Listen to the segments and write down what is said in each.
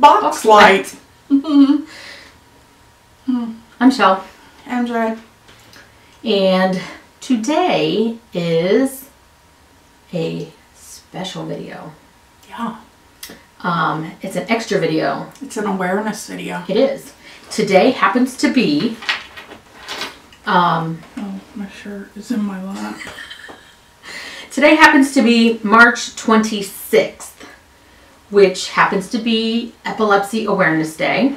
box light. I'm Shel. MJ. And today is a special video. Yeah. It's an extra video. It's an awareness video. It is. Today happens to be... oh, my shirt is in my lap. Today happens to be March 26th, which happens to be Epilepsy Awareness Day,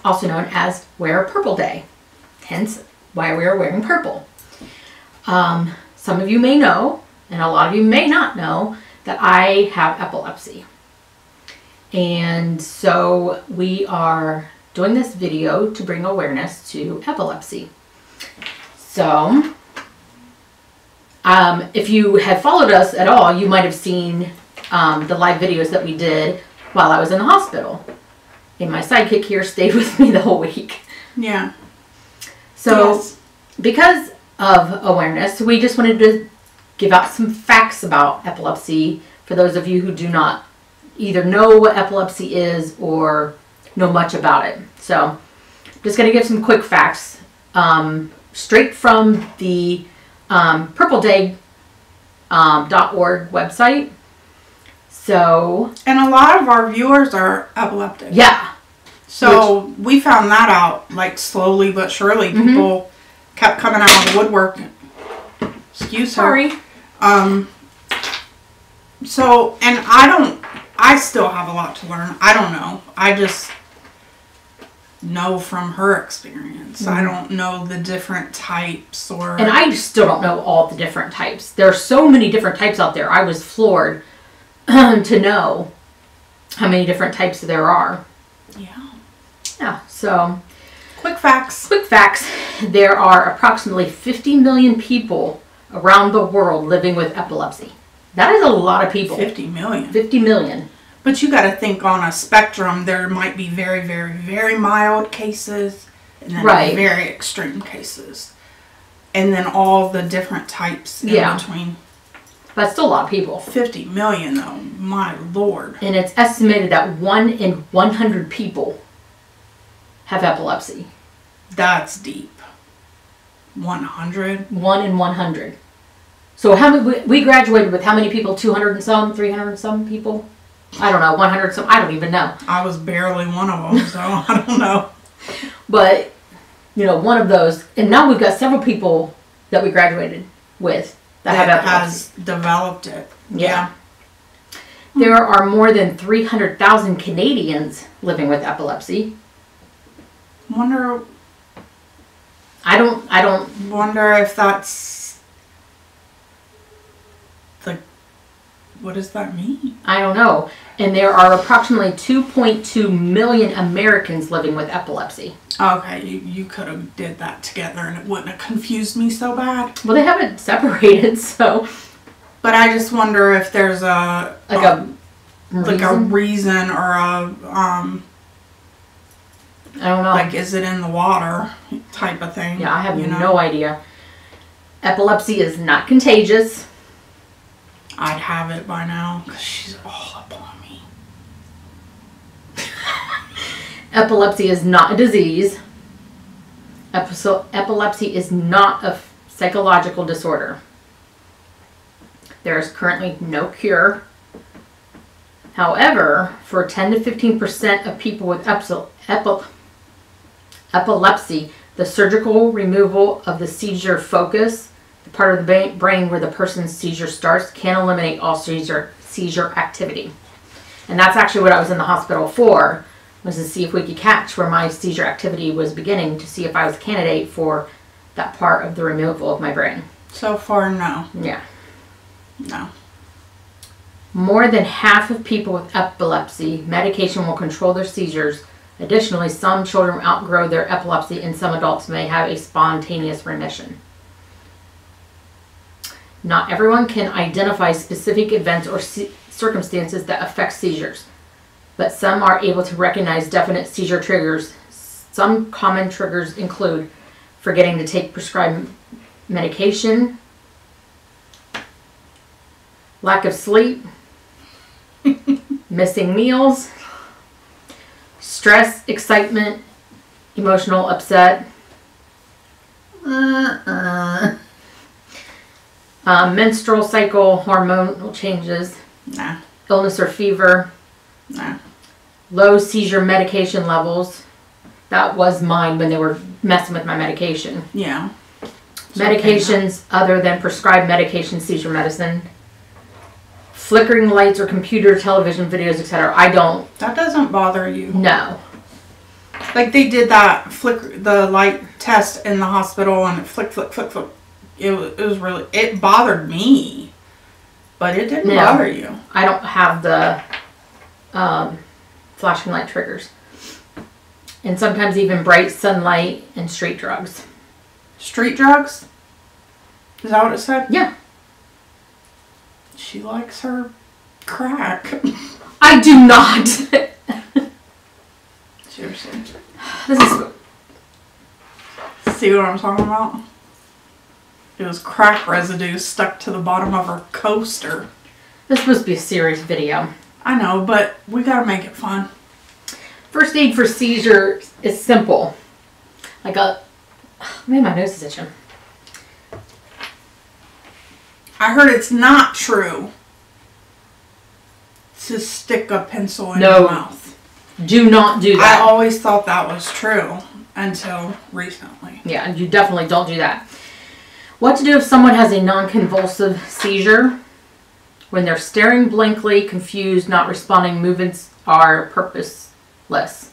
also known as Wear Purple Day, hence why we are wearing purple. Some of you may know, and a lot of you may not know, that I have epilepsy. And so we are doing this video to bring awareness to epilepsy. So, if you have followed us at all, you might have seen the live videos that we did while I was in the hospital. And my sidekick here stayed with me the whole week. Yeah. So, Yes. because of awareness, we just wanted to give out some facts about epilepsy for those of you who do not either know what epilepsy is or know much about it. So, just going to give some quick facts straight from the purpleday.org website. So, And a lot of our viewers are epileptic. yeah. So we found that out, like, slowly but surely. People kept coming out of the woodwork. Excuse her. Sorry. So, and I still have a lot to learn. I don't know. I just know from her experience. I don't know the different types or... And I still don't know all the different types. There are so many different types out there. I was floored to know how many different types there are. Yeah. Yeah, so... Quick facts. Quick facts. There are approximately 50 million people around the world living with epilepsy. That is a lot of people. 50 million. 50 million. But you got to think on a spectrum, there might be very, very, very mild cases and then Right. very extreme cases. And then all the different types in between. That's still a lot of people. 50 million though, my lord. And it's estimated that 1 in 100 people have epilepsy. That's deep. 100? 1 in 100. So how many, we graduated with how many people? 200 and some? 300 and some people? I don't know. 100 some? I don't even know. I was barely one of them, so I don't know. But, you know, one of those. And now we've got several people that we graduated with that have epilepsy. Has developed it. Yeah. There are more than 300,000 Canadians living with epilepsy. Wonder if that's like, what does that mean? I don't know. And there are approximately 2.2 million Americans living with epilepsy. Okay, you could have did that together and it wouldn't have confused me so bad. Well, they haven't separated, so. But I just wonder if there's a reason or a I don't know. like, is it in the water type of thing? Yeah, I have no idea. Epilepsy is not contagious. I'd have it by now because she's all up on me. Epilepsy is not a disease. Epilepsy is not a psychological disorder. There is currently no cure. However, for 10 to 15% of people with epilepsy, the surgical removal of the seizure focus, the part of the brain where the person's seizure starts, can eliminate all seizure activity. And that's actually what I was in the hospital for, was to see if we could catch where my seizure activity was beginning, to see if I was a candidate for that part of the removal of my brain. So far, no. Yeah. No. More than half of people with epilepsy, medication will control their seizures. Additionally, some children outgrow their epilepsy and some adults may have a spontaneous remission. Not everyone can identify specific events or circumstances that affect seizures, but some are able to recognize definite seizure triggers. Some common triggers include forgetting to take prescribed medication, lack of sleep, missing meals, stress, excitement, emotional upset. Menstrual cycle, hormonal changes. Nah. Illness or fever. Nah. Low seizure medication levels. That was mine when they were messing with my medication. Yeah. Medications other than prescribed medication, seizure medicine. Flickering lights or computer, television, videos, etc. I don't. That doesn't bother you. No. Like they did that the light test in the hospital and it flick. It was really, it bothered me. But it didn't bother you. I don't have the flashing light triggers. And sometimes even bright sunlight and street drugs. Street drugs? Is that what it said? Yeah. She likes her crack. I do not. Seriously. This is... See what I'm talking about? It was crack residue stuck to the bottom of her coaster. This supposed to be a serious video. I know, but we gotta make it fun. First aid for seizure is simple. Like a... Man, my nose is itching. I heard it's not true to stick a pencil in your mouth. Do not do that. I always thought that was true until recently. Yeah, you definitely don't do that. What to do if someone has a non-convulsive seizure? When they're staring blankly, confused, not responding, movements are purposeless.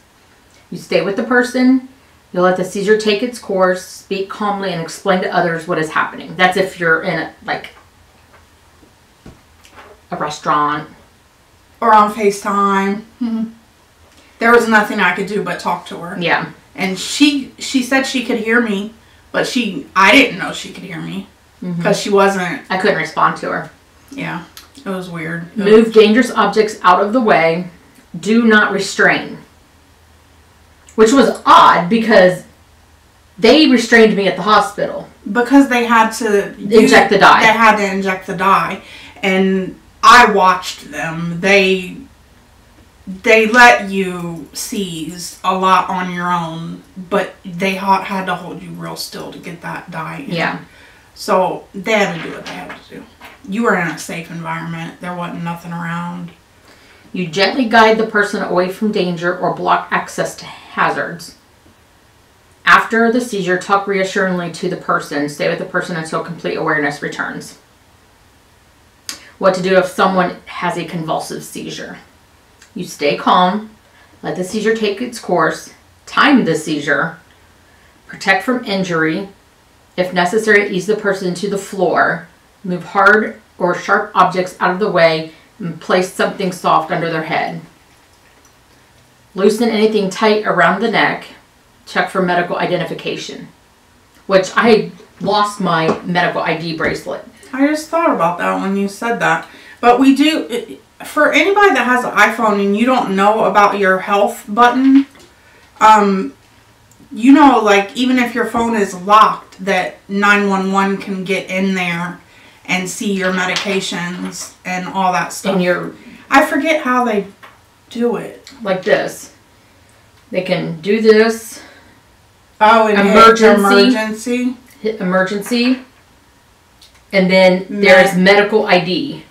You stay with the person. You let the seizure take its course, speak calmly, and explain to others what is happening. That's if you're in a restaurant. Or on FaceTime. Mm-hmm. There was nothing I could do but talk to her. Yeah. And she said she could hear me, but I didn't know she could hear me. Because she wasn't... I couldn't respond to her. Yeah. It was weird. Move dangerous objects out of the way. Do not restrain. Which was odd because they restrained me at the hospital. Because they had to... Inject the dye. They had to inject the dye. And I watched them. They let you seize a lot on your own. But they had to hold you real still to get that dye in. Yeah. So they had to do what they had to do. You were in a safe environment. There wasn't nothing around. You gently guide the person away from danger or block access to hazards. After the seizure, talk reassuringly to the person. Stay with the person until complete awareness returns. What to do if someone has a convulsive seizure. You stay calm. Let the seizure take its course. Time the seizure. Protect from injury. If necessary, ease the person to the floor. Move hard or sharp objects out of the way and place something soft under their head. Loosen anything tight around the neck. Check for medical identification. Which I lost my medical ID bracelet. I just thought about that when you said that. But we do, for anybody that has an iPhone and you don't know about your health button, you know, like, even if your phone is locked, that 911 can get in there and see your medications and all that stuff. And I forget how they do it. Like this. They can do this. Oh, and emergency. Hit emergency. And then there's medical ID.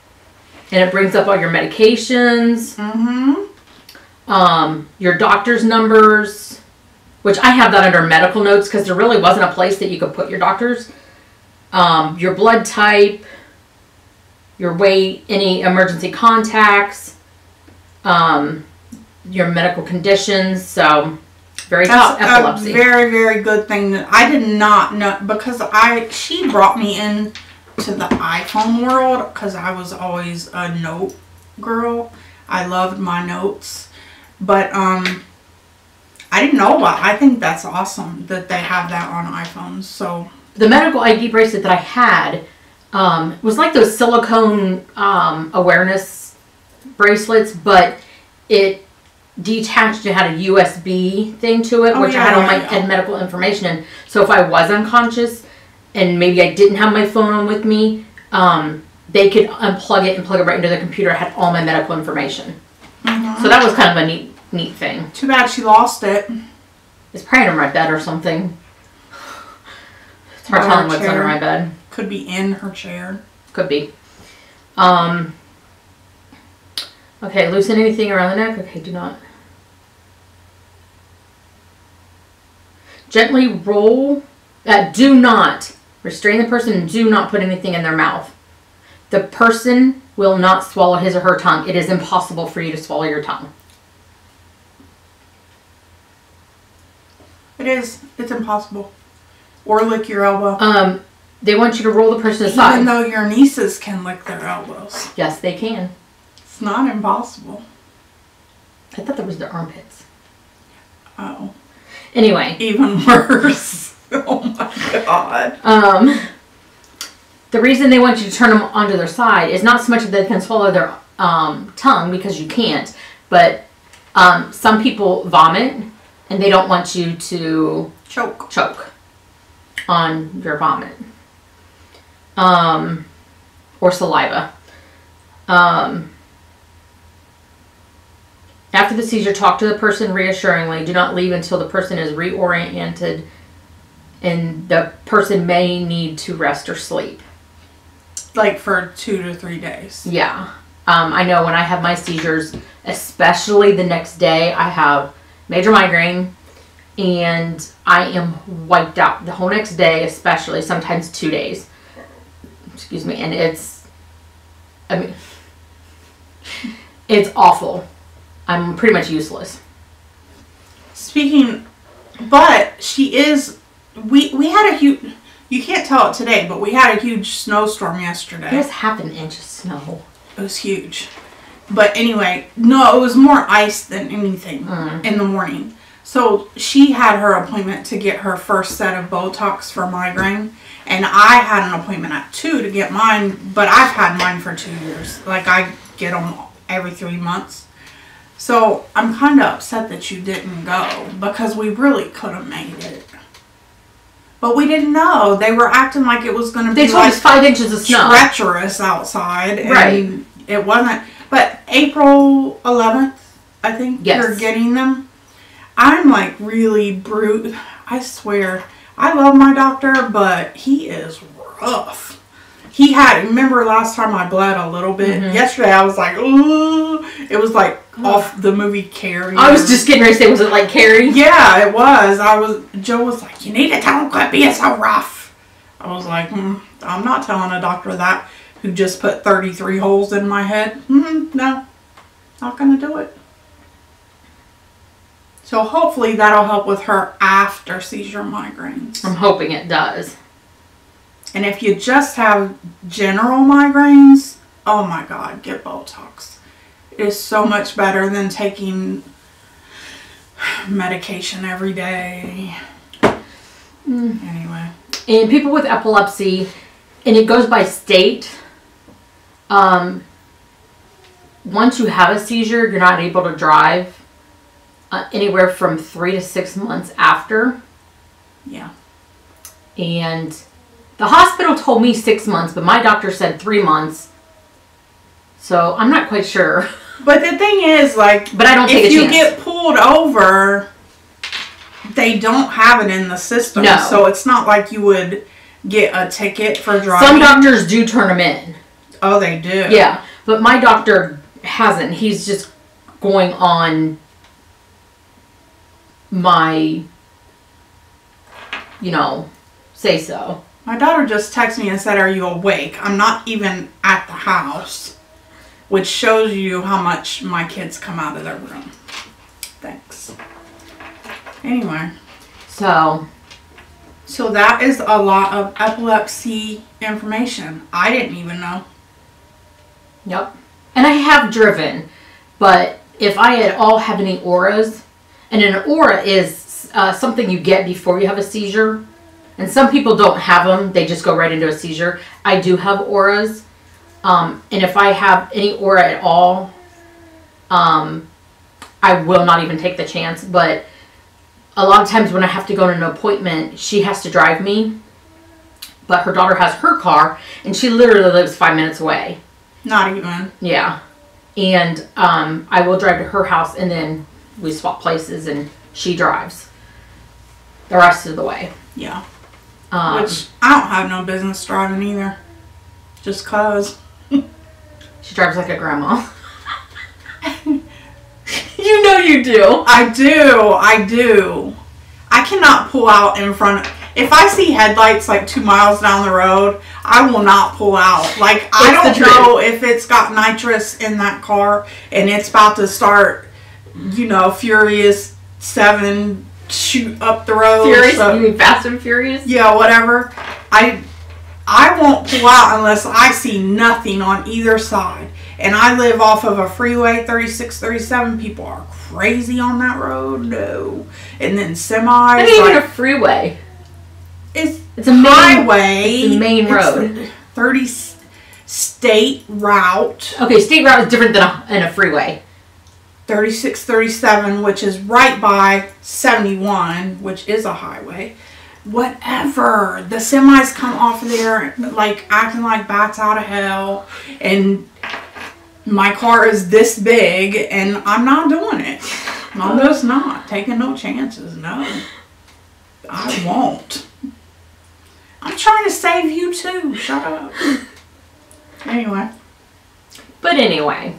And it brings up all your medications. Your doctor's numbers. Which I have that under medical notes because there really wasn't a place that you could put your doctors. Your blood type, your weight, any emergency contacts, your medical conditions. So, very tough. Epilepsy. A very, very good thing that I did not know because she brought me in to the iPhone world because I was always a note girl. I loved my notes, but I didn't know about it. I think that's awesome that they have that on iPhones. So. The medical ID bracelet that I had was like those silicone awareness bracelets, but it detached. It had a USB thing to it, which I had all my medical information in. So if I was unconscious and maybe I didn't have my phone on with me, they could unplug it and plug it right into the computer. I had all my medical information. So that was kind of a neat neat thing. Too bad she lost it. It's probably under my bed or something. It's hard telling what's under my bed. Could be in her chair. Could be. Okay, loosen anything around the neck. Okay, do not. Gently roll. Do not restrain the person and do not put anything in their mouth. The person will not swallow his or her tongue. It is impossible for you to swallow your tongue. It is. It's impossible. Or lick your elbow. They want you to roll the person aside. Even though your nieces can lick their elbows. Yes, they can. It's not impossible. I thought that was their armpits. Oh. Anyway. Even worse. Oh my God. The reason they want you to turn them onto their side is not so much that they can swallow their tongue, because you can't, but some people vomit and they don't want you to choke on your vomit or saliva. After the seizure, talk to the person reassuringly. Do not leave until the person is reoriented and the person may need to rest or sleep. Like for 2 to 3 days. Yeah. I know when I have my seizures, especially the next day, I have major migraine and I am wiped out the whole next day, especially sometimes 2 days. Excuse me. And it's awful. I'm pretty much useless. But she is, we had a huge, you can't tell it today, but we had a huge snowstorm yesterday. It was 1/2 inch of snow. It was huge. But anyway, no, it was more ice than anything in the morning. So she had her appointment to get her first set of Botox for migraine. And I had an appointment at 2 to get mine, but I've had mine for 2 years. Like I get them every 3 months. So I'm kind of upset that you didn't go because we really could have made it. But we didn't know. They were acting like it was going to be told us 5 inches of snow. Treacherous outside. And right. It wasn't. But April 11th, I think you're getting them. I'm like really brute. I swear. I love my doctor, but he is rough. He had, remember last time I bled a little bit? Yesterday I was like, ooh. It was like off the movie Carrie. I was just getting ready to say, was it like Carrie? Yeah, it was. Joe was like, you need to tell him quit being so rough. I was like, I'm not telling a doctor that who just put 33 holes in my head. No, not going to do it. So hopefully that'll help with her after seizure migraines. I'm hoping it does. And if you just have general migraines, oh my God, get Botox. It is so much better than taking medication every day. Anyway. And people with epilepsy, and it goes by state, once you have a seizure, you're not able to drive anywhere from 3 to 6 months after. Yeah. And the hospital told me 6 months, but my doctor said 3 months. So I'm not quite sure. But the thing is, like, but I don't take a chance. If you get pulled over, they don't have it in the system. No. So it's not like you would get a ticket for driving. Some doctors do turn them in. Oh, they do? Yeah. But my doctor hasn't. He's just going on my, say so. My daughter just texted me and said, are you awake? I'm not even at the house. Which shows you how much my kids come out of their room. Thanks. Anyway. So that is a lot of epilepsy information. I didn't even know. Yep. And I have driven. But if I at all have any auras, and an aura is something you get before you have a seizure. And some people don't have them. They just go right into a seizure. I do have auras. And if I have any aura at all, I will not even take the chance. But a lot of times when I have to go to an appointment, she has to drive me. But her daughter has her car, and she literally lives 5 minutes away. Not even. Yeah. And I will drive to her house and then we swap places and she drives the rest of the way. Yeah. Which I don't have no business driving either. Just cause. She drives like a grandma. You know you do. I do. I cannot pull out in front of... If I see headlights like 2 miles down the road, I will not pull out. Like, I don't know if it's got nitrous in that car and it's about to start, you know, Furious 7 shoot up the road. Furious? You mean Fast and Furious? Yeah, whatever. I won't pull out unless I see nothing on either side. And I live off of a freeway, 36, 37. People are crazy on that road. No. And then semis. Not even a freeway. It's a main highway. It's a main road. It's 30 state route. Okay, state route is different than a freeway. 36, 37, which is right by 71, which is a highway. Whatever. The semis come off of there like acting like bats out of hell. And my car is this big and I'm not doing it. I'm just not taking no chances. No. I won't. I'm trying to save you too. Shut up. Anyway. But anyway.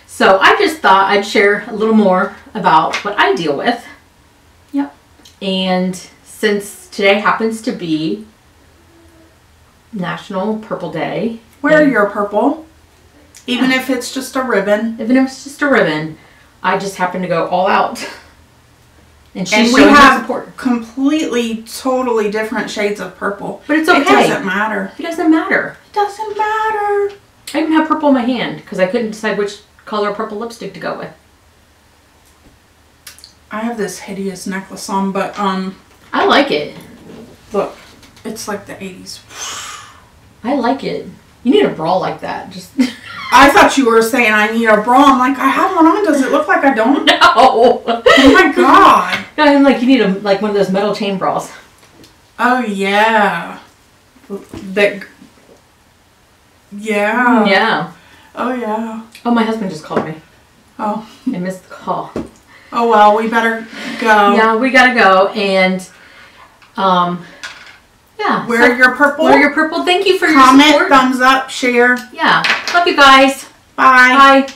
So I just thought I'd share a little more about what I deal with. Yep. And since today happens to be National Purple Day. Wear your purple. Even if it's just a ribbon. Even if it's just a ribbon. I just happen to go all out. And she's we showing her have support. Completely, totally different shades of purple. But it's okay. It doesn't matter. It doesn't matter. It doesn't matter. I even have purple in my hand because I couldn't decide which color purple lipstick to go with. I have this hideous necklace on, but I like it. Look, it's like the 80s. I like it. You need a bra like that. Just. I thought you were saying I need a bra. I'm like, I have one on. Does it look like I don't? No. Oh my god. I'm like, you need like one of those metal chain bras. Oh yeah. Yeah. Yeah. Oh yeah. Oh, my husband just called me. Oh. I missed the call. Oh well, we better go. Yeah, we gotta go and yeah. Wear your purple. Wear your purple. Thank you for your comment, support. thumbs up, share. Yeah. Love you guys. Bye. Bye.